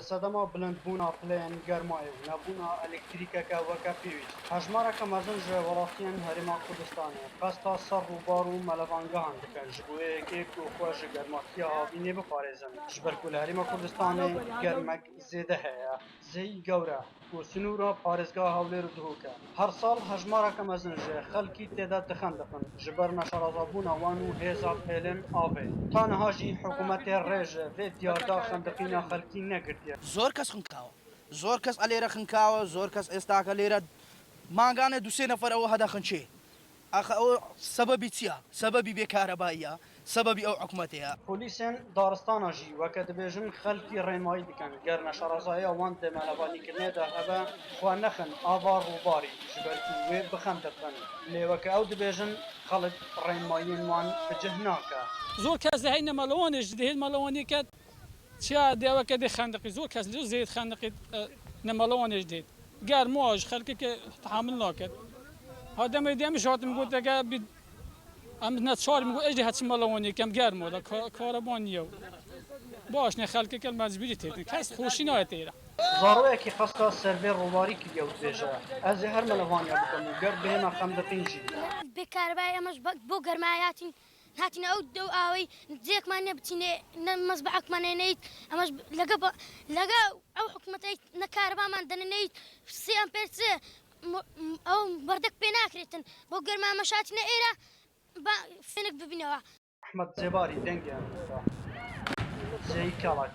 لسدما بلندبونا پلین گرمای و نبونا الکتریکا وکا پیویج هجمارا کمازن جه ولاتین هریما کردستانه قستا سر و بارو ملوانگان دکن جبوه که کوخوش گرماتیا هاوینه بپارزن جبرکول هریما کردستانه گرمک زیده هیا زی گوره و سنورا پارزگاه هولیر دهوکه هر سال هجمارا کمازن جه خلکی تعداد دخندقن جبر نشرازابونا وانو هزا پیلن آوه تانها جی حکومت رژه و دیاردا خندقینا خلکی نگردیه زۆر کەس خنکاوە زۆر کەس ئەلێرە خنکاوە زۆر کەس ئێستاکە لێرە ماگانە دوسێ نەفەر ئەوە هەدا خنچێ ئەخە ئەوە سەبەبی چییە سەبەبی بێکارەباییە سەبەبی ئەو حکوومەتەیە پلیسên daristana jî weke dibêjin xelkî rêmayî dikin ger neşerazaya wan dê melevanîkirinê de hebe xwe nexin ava rûbarî ji ber ku wê bixendiqin lê weke ew dibêjin xelik rêmayîn wan bi cih nake زۆر کەس دەهێنە مەلەوانێش دەهێن مەلەوانیکەت چیا دێوەکە دێ خەندقی زۆر کەس لێ زێت خەندقی نەمەلەوانێش دێت گەرمۆژ خەلکێکە تحامل ناکرد هادەمە دێمش هاتم گوتەکە ئەم نەچارم گو ئەژدی هەچی مەلەوانیکەم گەرمۆ لە کارەبان نییە و باش نە خەلکێکە مەجبوری تێت کەس خۆشی نایەت تێرە zarokekî xasta servê rûbarî kiriye û dibêje ez ê her melevaniya bikim û ger bihême xendiqîn jî بێکارەبای ئەمەش بۆ گەرمایاتین هاتینە ئەو دە ئاوەی جێکمان نە بچینێ مەزبعەکمانێنیت ئەمەش لەگە ئەو حکوومەتەی نەکارەبامان دەنێیت سێ ئەمپێر ئەو بەردەک پێ ناکرێتن بۆ گەرمامەشاتینە ئێرە فێنک ببینەوە ئەحمەد جێباری دەنگیان زەی کەڵک